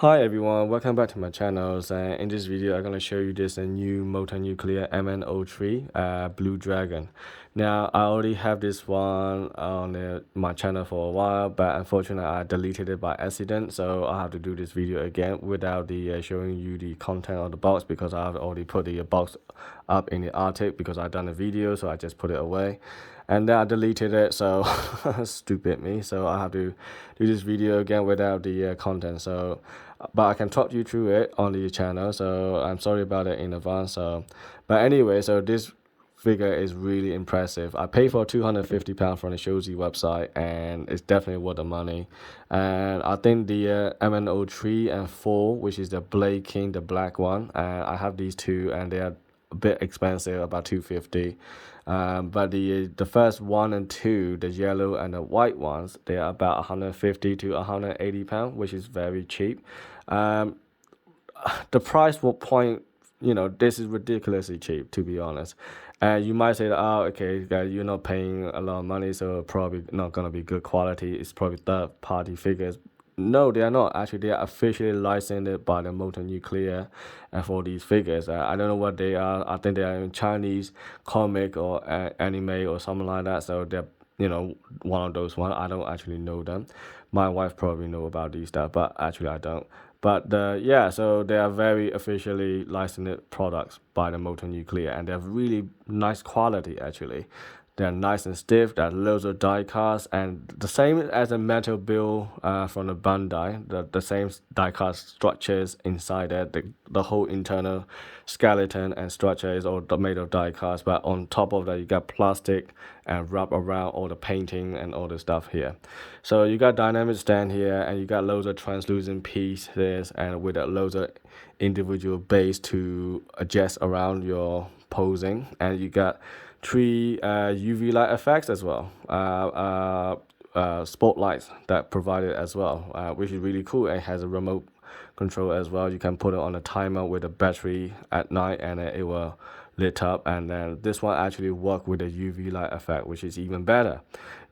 Hi everyone, welcome back to my channel. And in this video, I'm gonna show you this new Motor Nuclear MN-03 Blue Dragon. Now, I already have this one on my channel for a while, but unfortunately, I deleted it by accident. So I have to do this video again without the showing you the content of the box because I've already put the box up in the Arctic because I've done a video, so I just put it away. And then I deleted it, so stupid me. So I have to do this video again without the content. So, but I can talk you through it on the channel. So I'm sorry about it in advance. So, but anyway, so this figure is really impressive. I paid for £250 from the ShowZ website, and it's definitely worth the money. And I think the MN-03 and 4, which is the Blade King, the black one, and I have these two, and they are a bit expensive, about 250. But the first 1 and 2, the yellow and the white ones, they are about 150 to 180 pounds, which is very cheap. The price will point, this is ridiculously cheap, to be honest. And you might say that, oh, okay, guys, you're not paying a lot of money, so probably not gonna be good quality. It's probably third-party figures. No, they are not. Actually, they are officially licensed by the Motor Nuclear for these figures. I don't know what they are. I think they are in Chinese comic or anime or something like that. So they're, one of those ones. I don't actually know them. My wife probably know about these stuff, but actually I don't. But yeah, so they are very officially licensed products by the Motor Nuclear, and they're really nice quality actually. They're nice and stiff. There are loads of die cast, and the same as a metal build from the Bandai. The same die cast structures inside it. The whole internal skeleton and structure is all made of die cast. But on top of that, you got plastic and wrap around all the painting and all the stuff here. So you got dynamic stand here, and you got loads of translucent pieces, and with loads of individual base to adjust around your posing, and you got 3 UV light effects as well, spotlights that provided as well, which is really cool. It has a remote control as well. You can put it on a timer with a battery at night, and it will lit up. And then this one actually work with a UV light effect, which is even better.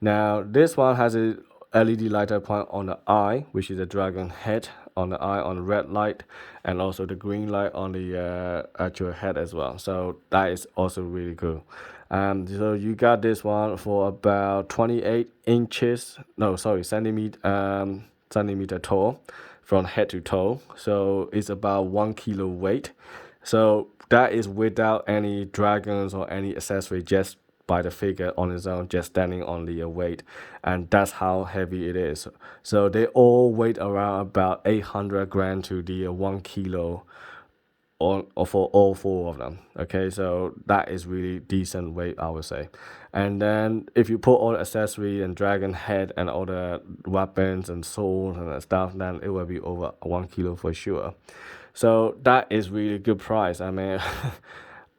Now this one has a LED lighter point on the eye, which is a dragon head on the eye on red light, and also the green light on the actual head as well. So that is also really cool. So you got this one for about 28 inches, no, sorry, centimeter tall from head to toe. So it's about 1 kilo weight. So that is without any dragons or any accessory, just by the figure on its own, just standing on the weight, and that's how heavy it is. So they all weigh around about 800 grams to the 1 kilo or for all 4 of them. Okay, so that is really decent weight, I would say. And then if you put all the accessory and dragon head and all the weapons and swords and stuff, then it will be over 1 kilo for sure. So that is really good price. I mean,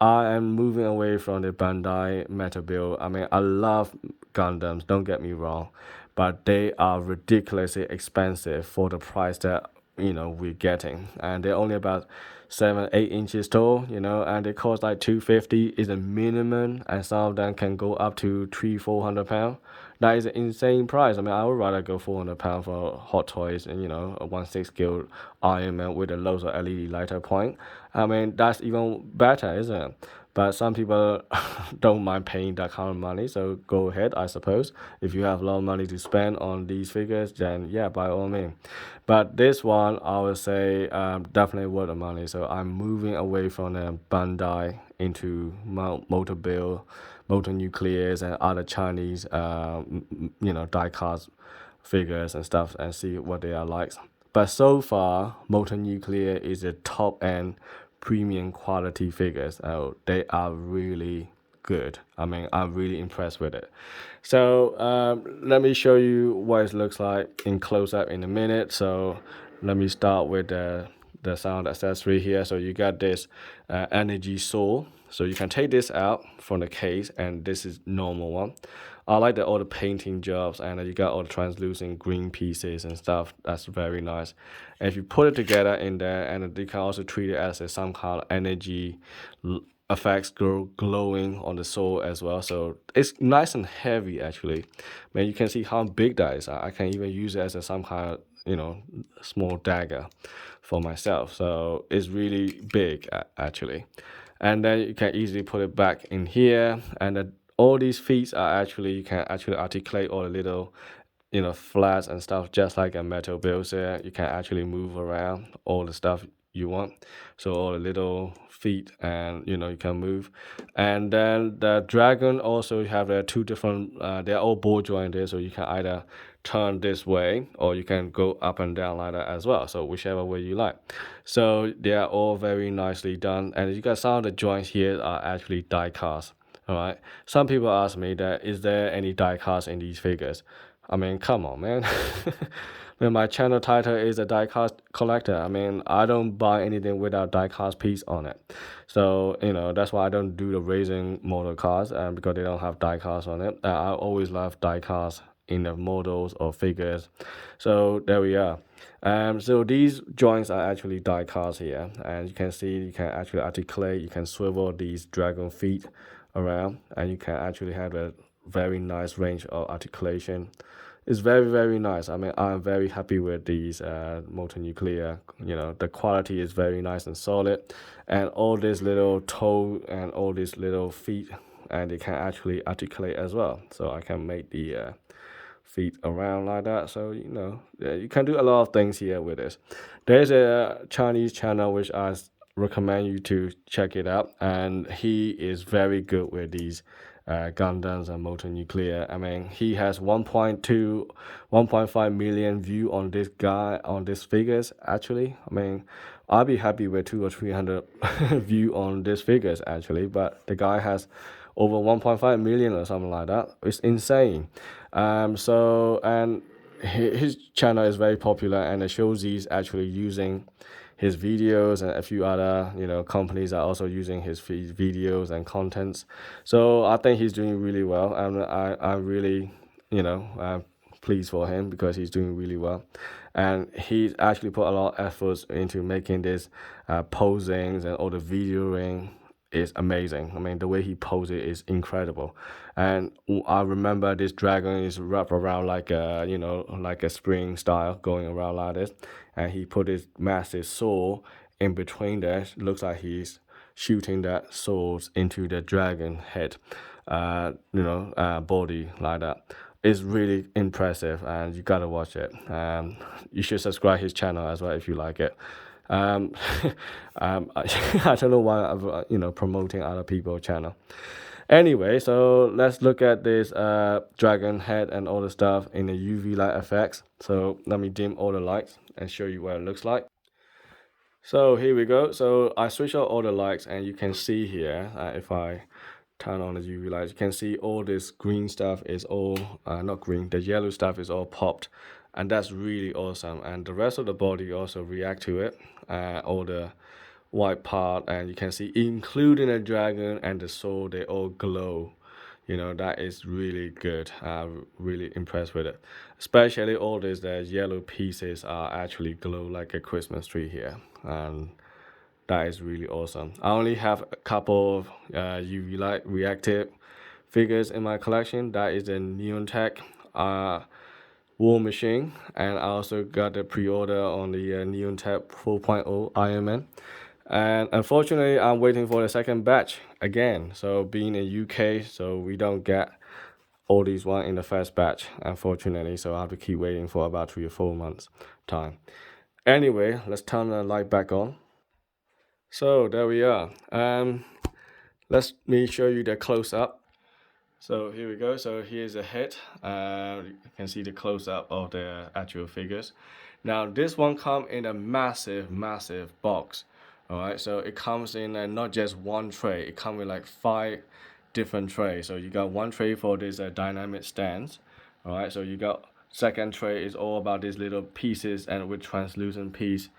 I am moving away from the Bandai metal build. I mean, I love Gundams, don't get me wrong, but they are ridiculously expensive for the price that we're getting, and they're only about 7-8 inches tall, and they cost like 250 is a minimum, and some of them can go up to 300-400 pounds. That is an insane price. I mean, I would rather go 400 pounds for hot toys and a 1/6 scale Iron Man with a loads of LED lighter point. I mean, that's even better, isn't it? But some people don't mind paying that kind of money, so go ahead, I suppose. If you have a lot of money to spend on these figures, then yeah, by all means. But this one, I would say, definitely worth the money. So I'm moving away from the Bandai into Motor Build, Motor Nuclears, and other Chinese, die-cast figures and stuff, and see what they are like. But so far, Motor Nuclear is a top-end premium quality figures. They are really good. I mean, I'm really impressed with it. So let me show you what it looks like in close-up in a minute. So let me start with the sound accessory here. So you got this energy soul. So you can take this out from the case, and this is normal one. I like all the painting jobs, and you got all the translucent green pieces and stuff. That's very nice. And if you put it together in there, and you can also treat it as some kind of energy effects glowing on the soul as well. So it's nice and heavy actually. Man, you can see how big that is. I can even use it as some kind of small dagger for myself. So it's really big actually. And then you can easily put it back in here, and then all these feet are actually, you can actually articulate all the little flats and stuff, just like a metal builder. You can actually move around all the stuff you want, so all the little feet, and you can move. And then the dragon also have two different they're all ball jointed, so you can either turn this way or you can go up and down like that as well, so whichever way you like. So they are all very nicely done, and you got some of the joints here are actually die cast. All right, some people ask me that, is there any die cast in these figures? I mean, come on, man. When my channel title is a diecast collector, I mean, I don't buy anything without diecast piece on it. So, that's why I don't do the racing motor cars, because they don't have diecast on it. I always love diecast in the models or figures. So there we are. So these joints are actually diecast here, and you can see you can actually articulate, you can swivel these dragon feet around, and you can actually have a very nice range of articulation. It's very, very nice. I mean, I'm very happy with these Motor Nuclear. The quality is very nice and solid, and all this little toe and all these little feet, and they can actually articulate as well. So I can make the feet around like that. So you can do a lot of things here with this. There's a Chinese channel which I recommend you to check it out, and he is very good with these Gundams and Motor Nuclear. I mean, he has 1.2 1.5 million view on this guy, on these figures actually. I mean, I'll be happy with 200 or 300 view on these figures actually, but the guy has over 1.5 million or something like that. It's insane. So, and his channel is very popular, and the ShowZ is actually using his videos, and a few other companies are also using his videos and contents. So I think he's doing really well, and I'm really pleased for him, because he's doing really well, and he's actually put a lot of efforts into making this posings, and all the videoing is amazing. I mean, the way he poses is incredible. And I remember this dragon is wrapped around like a like a spring style, going around like this, and he put his massive sword in between there. Looks like he's shooting that sword into the dragon head body like that. It's really impressive, and you gotta watch it. You should subscribe his channel as well if you like it. I don't know why I'm promoting other people's channel. Anyway, so let's look at this dragon head and all the stuff in the UV light effects. So let me dim all the lights and show you what it looks like. So here we go. So I switch out all the lights, and you can see here, if I turn on the UV lights, you can see all this green stuff is all not green, the yellow stuff is all popped, and that's really awesome. And the rest of the body also react to it, all the white part, and you can see including the dragon and the soul, they all glow. That is really good. I'm really impressed with it, especially all these yellow pieces are actually glow like a Christmas tree here, and that is really awesome. I only have a couple of UV light reactive figures in my collection. That is a Neon Tech War Machine, and I also got the pre-order on the Neon Tech 4.0 Iron Man. And unfortunately, I'm waiting for the second batch again. So being in UK, so we don't get all these one in the first batch, unfortunately. So I have to keep waiting for about 3 or 4 months time. Anyway, let's turn the light back on. So there we are. Let me show you the close up. So here we go. So here's the head. You can see the close up of the actual figures. Now this one comes in a massive box. All right, so it comes in not just one tray. It comes with like 5 different trays. So you got one tray for this dynamic stands. All right, so you got second tray is all about these little pieces, and with translucent piece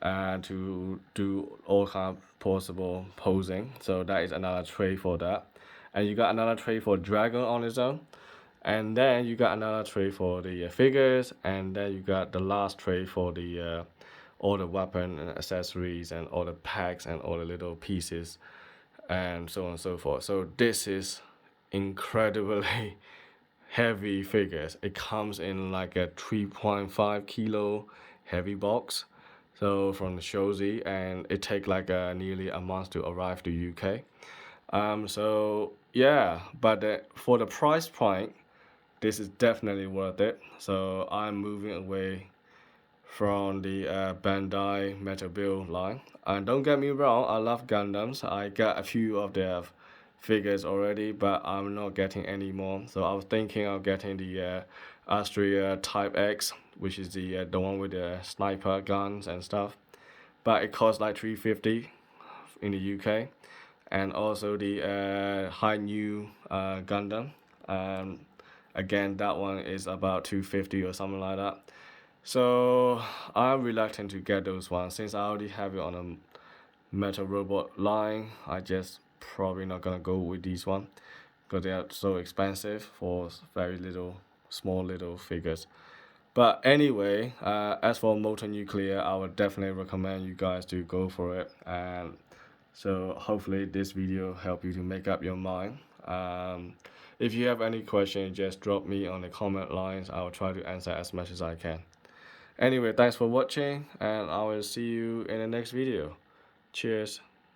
to do all kind of possible posing. So that is another tray for that. And you got another tray for dragon on its own. And then you got another tray for the figures, and then you got the last tray for the all the weapon and accessories and all the packs and all the little pieces and so on and so forth. So this is incredibly heavy figures. It comes in like a 3.5 kilo heavy box, so from the ShowZ, and it take like nearly a month to arrive to UK. So yeah, but for the price point, this is definitely worth it. So I'm moving away from the Bandai Metal Build line. And don't get me wrong, I love Gundams. I got a few of their figures already, but I'm not getting any more. So I was thinking of getting the Astria Type X, which is the one with the sniper guns and stuff. But it costs like 350 in the UK. And also the High New Gundam. Again, that one is about 250 or something like that. So I'm reluctant to get those ones since I already have it on a metal robot line. I just probably not gonna go with these one because they are so expensive for very little, small little figures. But anyway, as for Motor Nuclear, I would definitely recommend you guys to go for it. And so hopefully this video help you to make up your mind. If you have any questions, just drop me on the comment lines. I will try to answer as much as I can. Anyway, thanks for watching, and I will see you in the next video. Cheers.